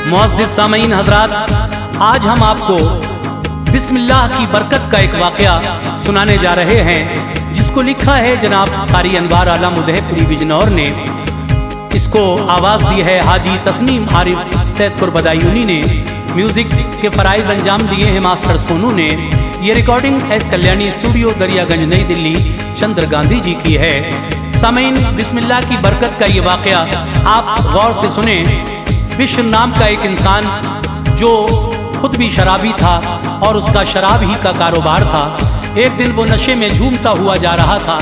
मुअज़्ज़िज़ सामीन हज़रात, आज हम आपको बिस्मिल्लाह की बरकत का एक वाक़या सुनाने जा रहे हैं, जिसको लिखा है जनाब क़ारी अनवार आलम उदयपुरी बिजनौर ने। इसको आवाज़ दी है हाजी तस्नीम आरिफ सैदपुर बदायूनी ने। म्यूज़िक के फ़राइज़ अंजाम दिए हैं मास्टर सोनू ने। ये recording S Kalyani studio Daryaganj नई दिल्ली चंद्र गांधी जी की है। सामीन, बिस्मिल्लाह की बरकत का ये वाक़या आप गौर से सुने। बिश्र नाम का एक इंसान जो खुद भी शराबी था और उसका शराब ही का कारोबार था, एक दिन वो नशे में झूमता हुआ जा रहा था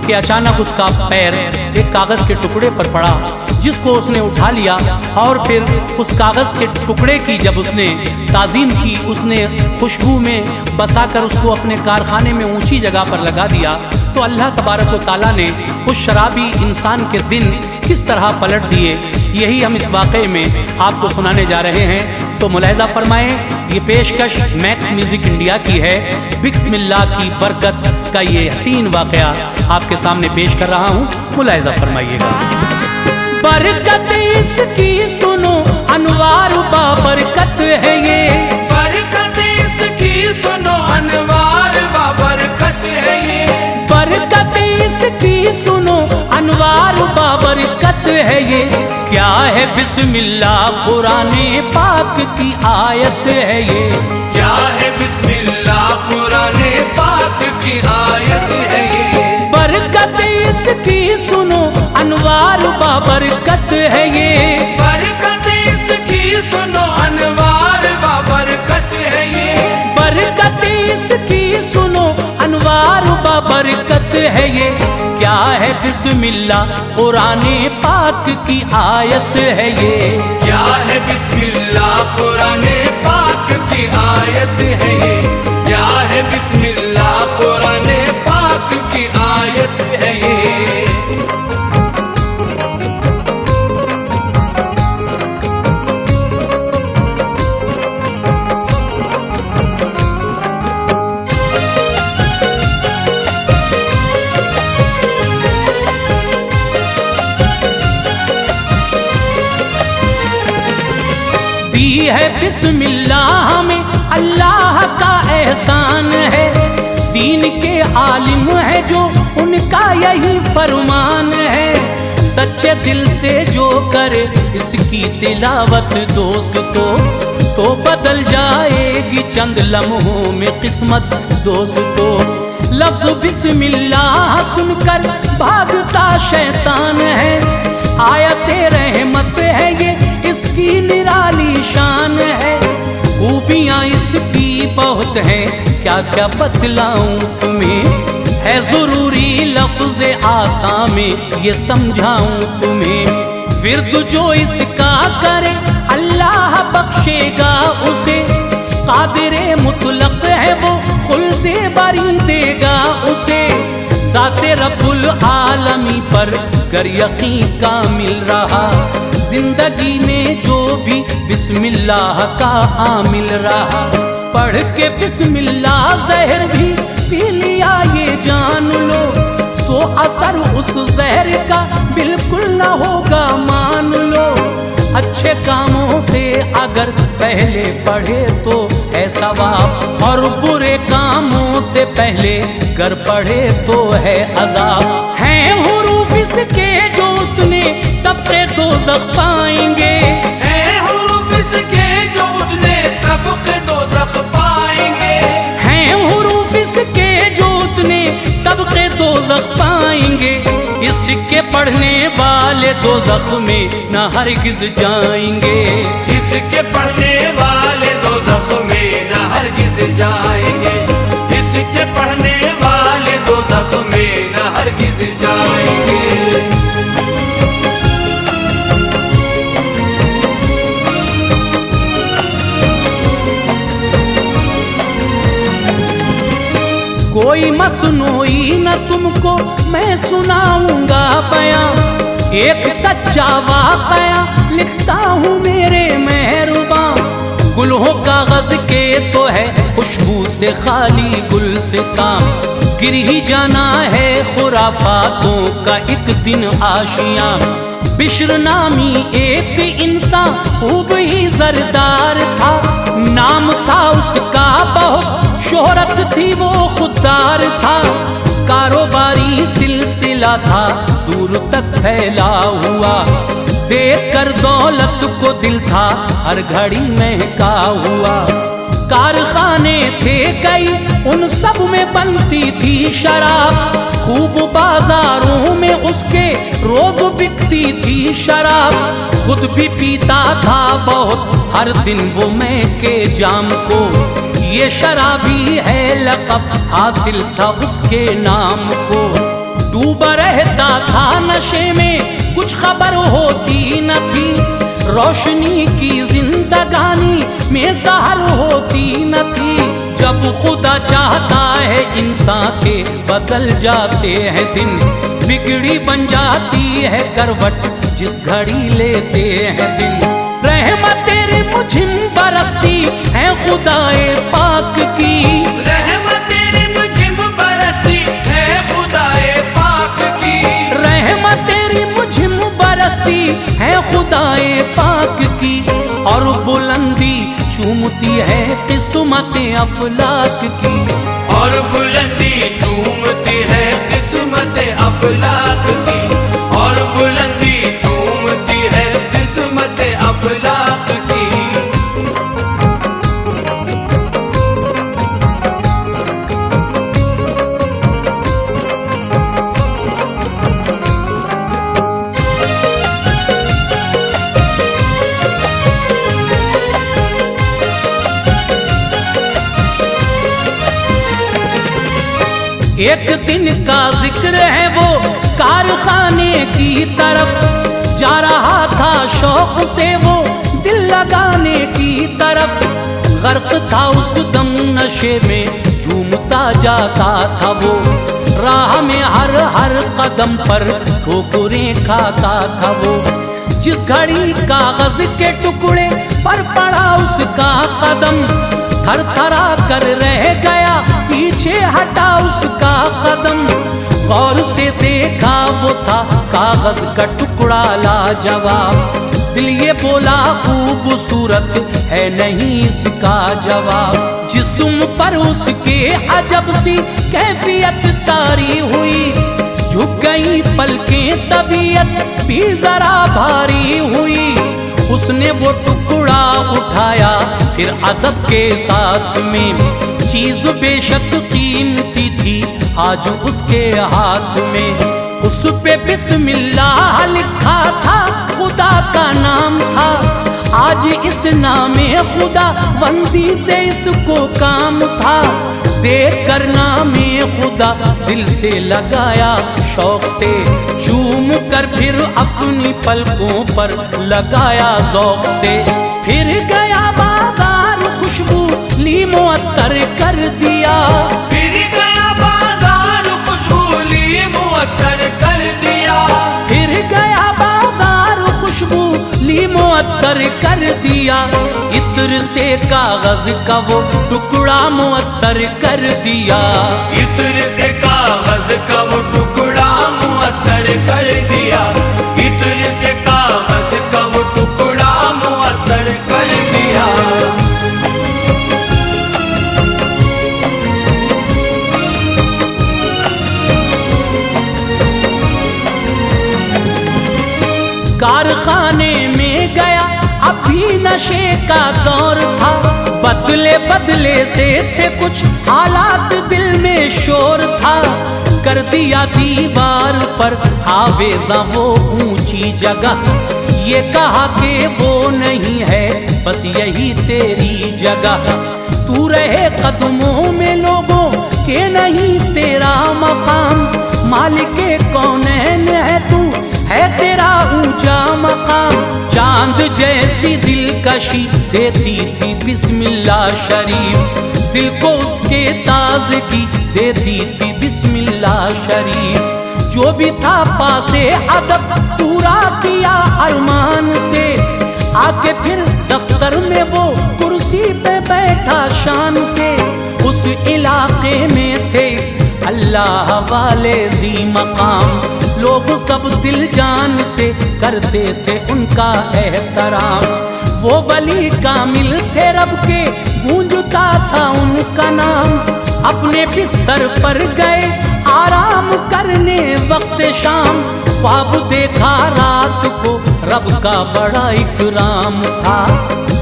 कि अचानक उसका पैर एक कागज़ के टुकड़े पर पड़ा, जिसको उसने उठा लिया और फिर उस कागज़ के टुकड़े की जब उसने ताज़ीम की, उसने खुशबू में बसाकर उसको अपने कारखाने में ऊंची जगह पर लगा दिया, तो अल्लाह तबारक व तआला ने उस शराबी इंसान के दिन किस तरह पलट दिए, यही हम इस वाक़े में आपको सुनाने जा रहे हैं। तो मुलाहिज़ा फरमाएं, ये पेशकश मैक्स म्यूज़िक इंडिया की है। बिस्मिल्लाह की बरकत का ये हसीन वाक़या आपके सामने पेश कर रहा हूँ, मुलाहिज़ा फरमाइएगा। बरकत इसकी सुनो, अनवार बाबरकत है ये। बरकत इसकी सुनो, अनवार बाबरकत है ये। बरकत इसकी सुनो, अनवार बाबरकत है ये। क्या है बिस्मिल्लाह कुराने पाक की आयत है ये। क्या है बिस्मिल्लाह कुराने पाक की आयत है ये। बरकत इसकी सुनो, अनवार बाबरकत है ये। बरकत इसकी सुनो, अनवार बाबरकत है ये। बरकत इसकी सुनो, अनवार बाबरकत है ये। क्या है बिस्मिल्लाह कुराने पाक की आयत है ये। क्या है बिस्मिल्लाह कुराने पाक की आयत है ये। क्या है बिस्मिल्लाह कुराने पाक की आयत है ये। दी है बिस्मिल्लाह में अल्लाह का एहसान है। दीन के आलिम है जो, उनका यही फरमान है। सच्चे दिल से जो करे इसकी तिलावत दोस्तों, तो बदल जाएगी चंद लम्हों में किस्मत दोस्तों। लफ्ज़ बिस्मिल्लाह सुनकर भागता शैतान है। आयते रहमत है ये, इसकी निराली शान है। खूबियाँ इसकी बहुत हैं, क्या क्या बतलाऊं तुम्हें। है ज़रूरी लफ्ज़ आसा में ये समझाऊं तुम्हें। विर्द जो इसका करे अल्लाह बख्शेगा उसे। कादिरे मुतलक है वो, खुल्दे बरी देगा उसे। ज़ाते रब्बुल आलमी पर गर यकीन का मिल रहा, जिंदगी में जो भी बिस्मिल्लाह का आमिल रहा। पढ़ के बिस्मिल्लाह ज़हर भी पी लिया ये जान लो, तो असर उस ज़हर का बिल्कुल न होगा मान लो। अच्छे कामों से अगर पहले पढ़े तो है सवाब, और बुरे कामों से पहले कर पढ़े तो है अज़ाब। हैं हुरूफ इसके जो उतने तबके दोज़ख पाएंगे। हैं हुरूफ इसके जो उतने तबके दोज़ख पाएंगे। हैं हुरूफ इसके जो उतने तबके दोज़ख पाएंगे। इसके पढ़ने वाले दोज़ख में न हरगिज़ जाएंगे। इसके पढ़ने वाले दोज़ख में न हरगिज़ जाएंगे। इसके पढ़ने वाले दोज़ख में न हरगिज़ जाएंगे। कोई मसनूई न तुमको मैं सुनाऊंगा बयां। एक सच्चा वाक़या लिखता हूँ मेरे मेहरबान। गुल हो कागज़ के तो है खुशबू से खाली गुल से काम। गिर ही जाना है खुराफातों का एक दिन आशियाँ। बिश्र नामी एक इंसान सा खूब ही जरदार था। नाम था उसका बहुत, शोहरत थी वो खुददार था। कारोबारी सिलसिला था दूर तक फैला हुआ, देख कर दौलत को दिल था हर घड़ी महका हुआ। कारखाने थे कई, उन सब में बनती थी शराब, खूब बाजारों में उसके रोज बिकती थी शराब। खुद भी पीता था बहुत, हर दिन वो मैं के जाम को, ये शराबी है लक़ब हासिल था उसके नाम को। डूबा रहता था नशे में, कुछ खबर होती न थी, रोशनी की जिंदगानी में सहर होती न थी। जब खुदा चाहता है इंसान के बदल जाते हैं दिन, बिगड़ी बन जाती है करवट जिस घड़ी लेते हैं दिन। रहमत तेरी मुझिम बरसती है खुदाए पाक की, रहमत तेरी मुझिम बरसती है खुदाए पाक की, रहमत तेरी मुझिम बरसती है खुदाए पाक की। और बुलंदी चूमती है किस्मत अफलाक की, और बुलंदी चूमती है किस्मत अफलाक की, और बुलंदी चूमती है किस्मत अफलाक की। एक दिन का जिक्र है वो कारखाने की तरफ, जा रहा था शौक से वो दिल लगाने की तरफ। गर्क था उस दम नशे में, झूमता जाता था वो, राह में हर हर कदम पर ठोकरें खाता था वो। जिस घड़ी कागज के टुकड़े पर पड़ा उसका कदम, थर थरा कर रह गया पीछे हटा उसका कदम। गौर से देखा वो था कागज का टुकड़ा लाजवाब, दिल ये बोला खूबसूरत है नहीं इसका जवाब। जिस्म पर उसके अजब सी कैफियत तारी हुई, झुक गई पलकें तबीयत भी जरा भारी हुई। उसने वो टुकड़ा उठाया फिर अदब के साथ में, चीज बेशक कीमती थी आज उसके हाथ में। उस पे बिस्मिल्लाह लिखा था, खुदा का नाम था, आज इस नामे खुदा बंदी से इसको काम था। देख कर नामे खुदा दिल से लगाया शौक से, चूम कर फिर अपनी पलकों पर लगाया ज़ौक़ से। फिर गया बाजार खुशबू ली मुअत्तर कर दिया, फिर गया बाजार खुशबू ली मुअत्तर कर दिया, फिर गया बाजार खुशबू ली मुअत्तर कर दिया। इत्र से कागज का वो टुकड़ा मुअत्तर कर दिया, इत्र से कागज का वो टुकड़ा मुअत्तर कर दिया, इत्र से कागज का वो टुकड़ा मुअत्तर कर दिया। कारखाने में गया अभी नशे का दौर था, बदले बदले से थे कुछ हालात, दिल में शोर था। कर दिया दीवार पर आवेज़ा वो ऊंची जगह, ये कहा कि वो नहीं है बस यही तेरी जगह। तू रहे कदमों में लोगों के नहीं तेरा मकाम, मालिके कौनैन है तू है तेरा ऊंचा मकाम। चांद जैसी दिलकशी देती थी बिस्मिल्लाह शरीफ, दिल को उसके ताज़गी देती थी बिस्मिल्लाह शरीफ। जो भी था पासे अदब पूरा किया अरमान से, आके फिर दफ्तर में वो कुर्सी पे बैठा शान से। उस इलाके में थे अल्लाह वाले जी मकाम, लोग सब दिल जान से करते थे उनका एहतराम। वो वली कामिल थे रब के, गूंजता था उनका नाम। अपने बिस्तर पर गए आराम करने वक्त शाम, ख्वाब देखा रात को रब का बड़ा इकराम था।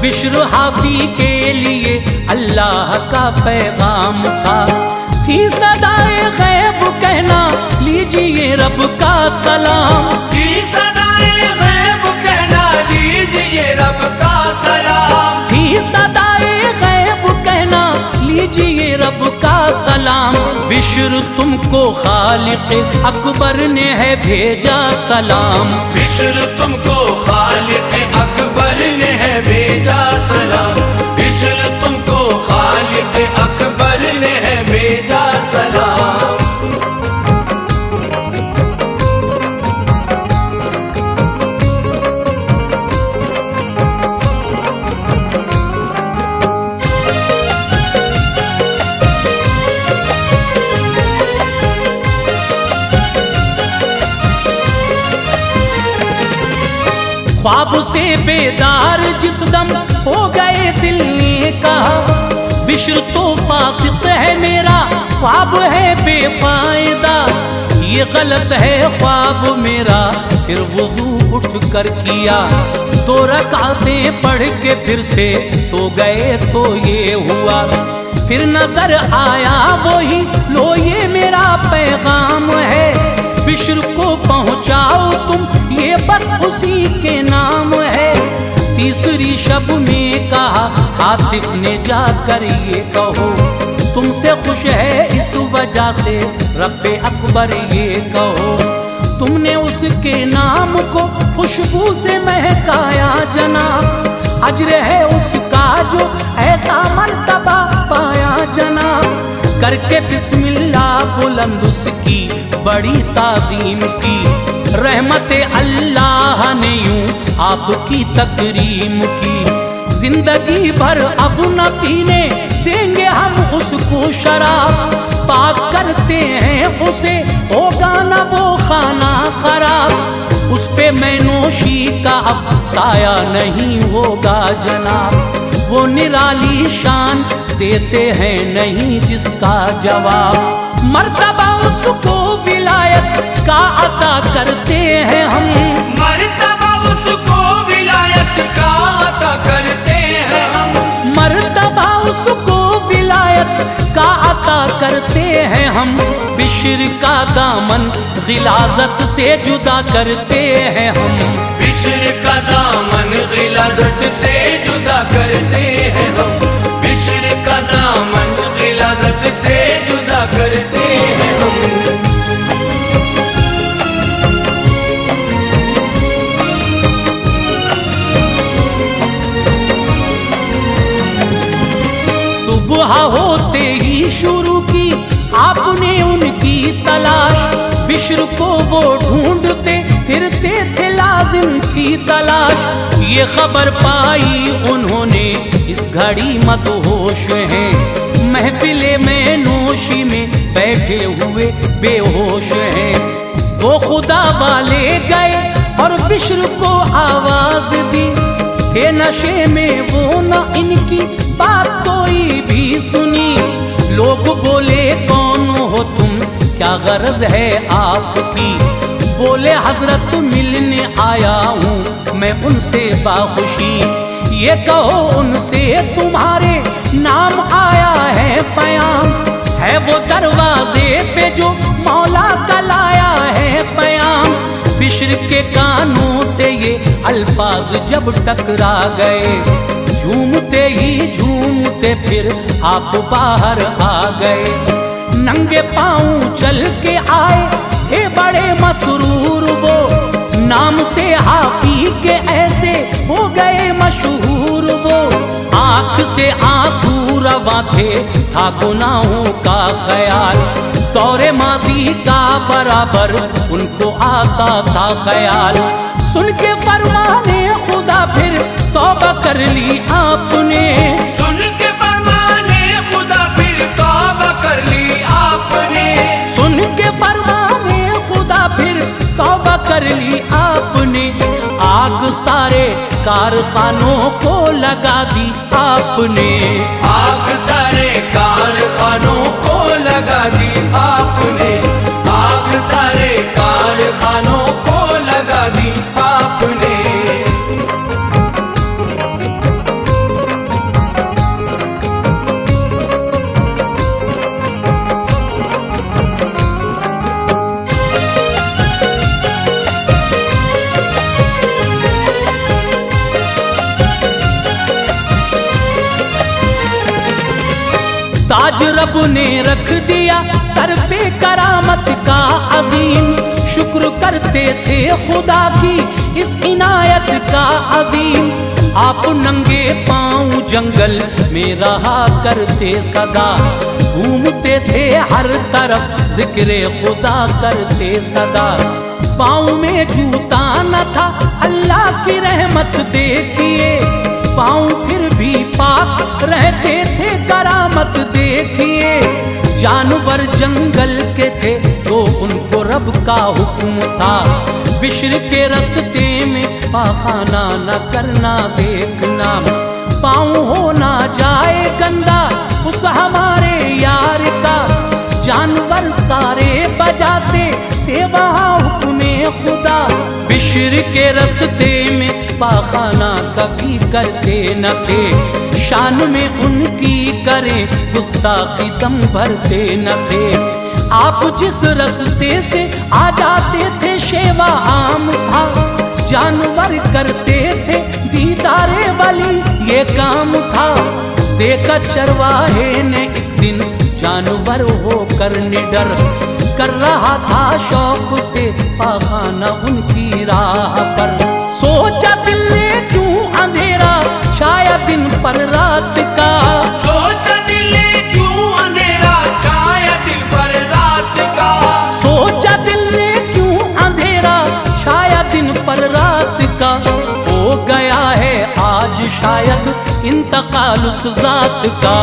बिश्र हाफी के लिए अल्लाह का पैगाम था। थी सदाए गैब कहना लीजिए रब का सलाम। थी सदाए गैब कहना लीजिए रब का सलाम। थी सदाए गैब कहना लीजिए रब का सलाम। बिश्र तुमको खालिक अकबर ने है भेजा सलाम। बिश्र तुमको खालिक अकबर ने है भेजा सलाम। बिश्र तुमको खालिक अकबर ने है भेजा सलाम। ख्वाब से बेदार जिस दम हो गए दिल ने कहा, बिश्र तो फासिक है मेरा ख्वाब है बेफायदा। ये गलत है ख्वाब मेरा, फिर वुजू उठ कर किया। 2 रकातें पढ़ के फिर से सो गए तो ये हुआ। फिर नजर आया वही, लो ये मेरा पैगाम है। बिश्र को पहुंचाओ तुम, ये बस उसी के नाम है। तीसरी शब में कहा हातिफ ने जाकर ये कहो, तुमसे खुश है इस वजह से रब्बे अकबर ये कहो। तुमने उसके नाम को खुशबू से महकाया जनाब, अजर है उसका जो ऐसा मर्तबा पाया जनाब। करके बिस्मिल्लाह बुलंद उसकी बड़ी ताज़ीम की, रहमत अल्लाह ने यूं आपकी तकरीम की। जिंदगी भर अब न पीने देंगे हम उसको शराब, पाक करते हैं उसे होगा न वो खाना खराब। उस पे मैनोशी का अब साया नहीं होगा जनाब, वो निराली शान देते हैं नहीं जिसका जवाब। मर्तबा उसको विलायत का अता करते हैं हम, मर्तबा उसको विलायत का अता करते हैं हम। मर्तबा उसको विलायत का अता करते हैं हम। बिश्र का दामन गिलाजत से जुदा करते हैं हम। बिश्र का दामन गिलाजत से जुदा करते हैं हम। बिश्र का दामन गिलाजत से जुदा करते हैं हम। सुबह होते ही शुरू की आपने उनकी तलाश, बिश्र को वो ढूंढते फिरते थे लाजिम की तलाश। ये खबर पाई उन्होंने इस घड़ी मदहोश हैं, महफिले में नोशी में बैठे हुए बेहोश हैं। वो खुदा वाले गए और बिश्र को आवाज दी, थे नशे में वो न इनकी बात कोई भी सुनी। लोग बोले कौन हो तुम, क्या गरज है आपकी। बोले हजरत मिलने आया हूँ मैं उनसे बाखुशी। ये कहो उनसे तुम्हारे नाम आया है पयाम, है वो दरवाजे पे जो मौला का लाया है पयाम। बिश्र के कानों से ये अल्फाज जब टकरा गए, झूमते ही झूमते फिर आप बाहर आ गए। नंगे पांव चल के आए थे बड़े मसरूर वो, नाम से हाफी के ऐसे हो गए मशहूर वो। आंख से आंसू रवा थे, था गुनाहों का ख्याल, दौरे माजी का बराबर उनको आता था ख्याल। सुन के फरमाने खुदा फिर तौबा कर ली आपने, सुन के फरमाने खुदा फिर तौबा कर ली आपने। सुन के फरमाने खुदा फिर कर ली आपने, आग सारे कारखानों को लगा दी आपने। आग सारे कारखानों को लगा दी आपने, आग सारे कारखानों को लगा दी आपने। ताज रब ने रख दिया सर पे करामत का अजीम, शुक्र करते थे खुदा की इस इनायत का अजीम। आप नंगे पांव जंगल में रहा करते सदा, घूमते थे हर तरफ जिक्रे खुदा करते सदा। पाँव में जूता न था अल्लाह की रहमत देखिए, पाँव फिर भी पाक रहते थे करामत देखिए। जानवर जंगल के थे तो उनको रब का हुक्म था, बिश्र के रस्ते में पाखाना न करना देखना। पाँव हो ना जाए गंदा उस हमारे यार का, जानवर सारे बजाते थे वहाँ हुक्मे खुदा। बिश्र के रस्ते में पाखाना कभी करते न थे, शान में उनकी करें गुस्ताखी दम भरते न थे। आप जिस रस्ते से आ जाते थे शेवा आम था, जानवर करते थे दीदारे वाली ये काम था। देखा चरवाहे ने एक दिन जानवर होकर निडर, कर रहा था शौक से पाखाना उनकी राह पर। सोचा दिल ने क्यों अंधेरा छाया दिन पर रात का, सोचा दिल ने क्यों अंधेरा छाया दिन पर रात का, सोचा दिल ने क्यों अंधेरा छाया दिन पर रात का। हो गया है आज शायद इंतकाल उस जात का,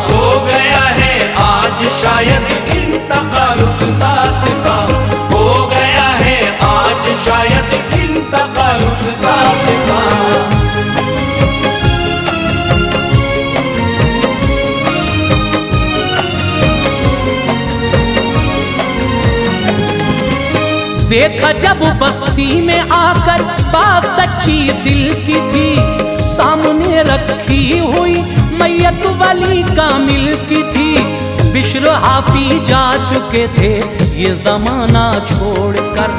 हो गया है आज शायद इंतकाल उस जात का, हो गया है आज शायद इंतकाल उस जात का। देखा जब बस्ती में आकर बात सच्ची दिल की थी, सामने रखी हुई मैयत वाली कामिल की थी। बिश्र हाफी जा चुके थे ये जमाना छोड़कर,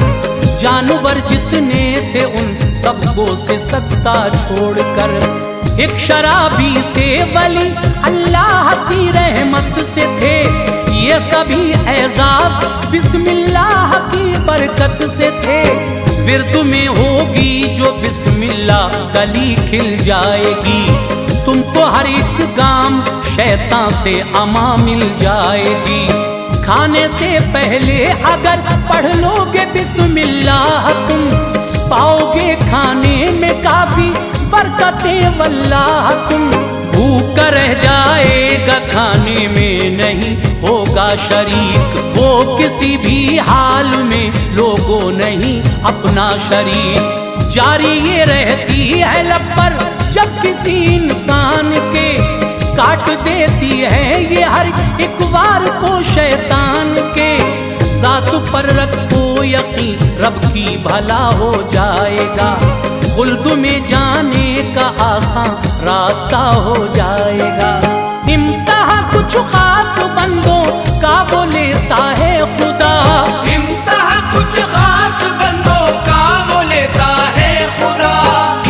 जानवर जितने थे उन सबको से सत्ता छोड़कर। एक शराबी से वली अल्लाह की रहमत से थे, ये सभी एजाज बिस्मिल्लाह की बरकत से थे। विर्द में होगी जो बिस्मिल्लाह गली खिल जाएगी, तुमको हर एक काम शैतान से अमा मिल जाएगी। खाने से पहले अगर पढ़ लोगे बिस्मिल्लाह तुम, पाओगे खाने में काफी बरकतें वल्लाह तुम। भूखा रह जाएगा खाने में नहीं होगा शरीक, वो किसी भी हाल में लोगों नहीं अपना शरीक। जारी ये रहती है लब पर जब किसी इंसान के, काट देती है ये हर एक वार को शैतान के। जात पर रखो यकीन रब की भला हो जाएगा, खुल्द में जाने का आसान रास्ता हो जाएगा। इम्तिहा कुछ खास बंदों का वो लेता है खुदा, इम्तिहा कुछ खास बंदों का वो लेता है खुदा,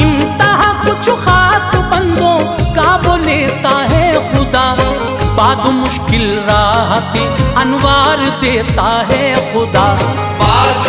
इम्तिहा कुछ खास बंदों का वो लेता है खुदा। बाद मुश्किल राहतें अनवार देता है खुदा, बाद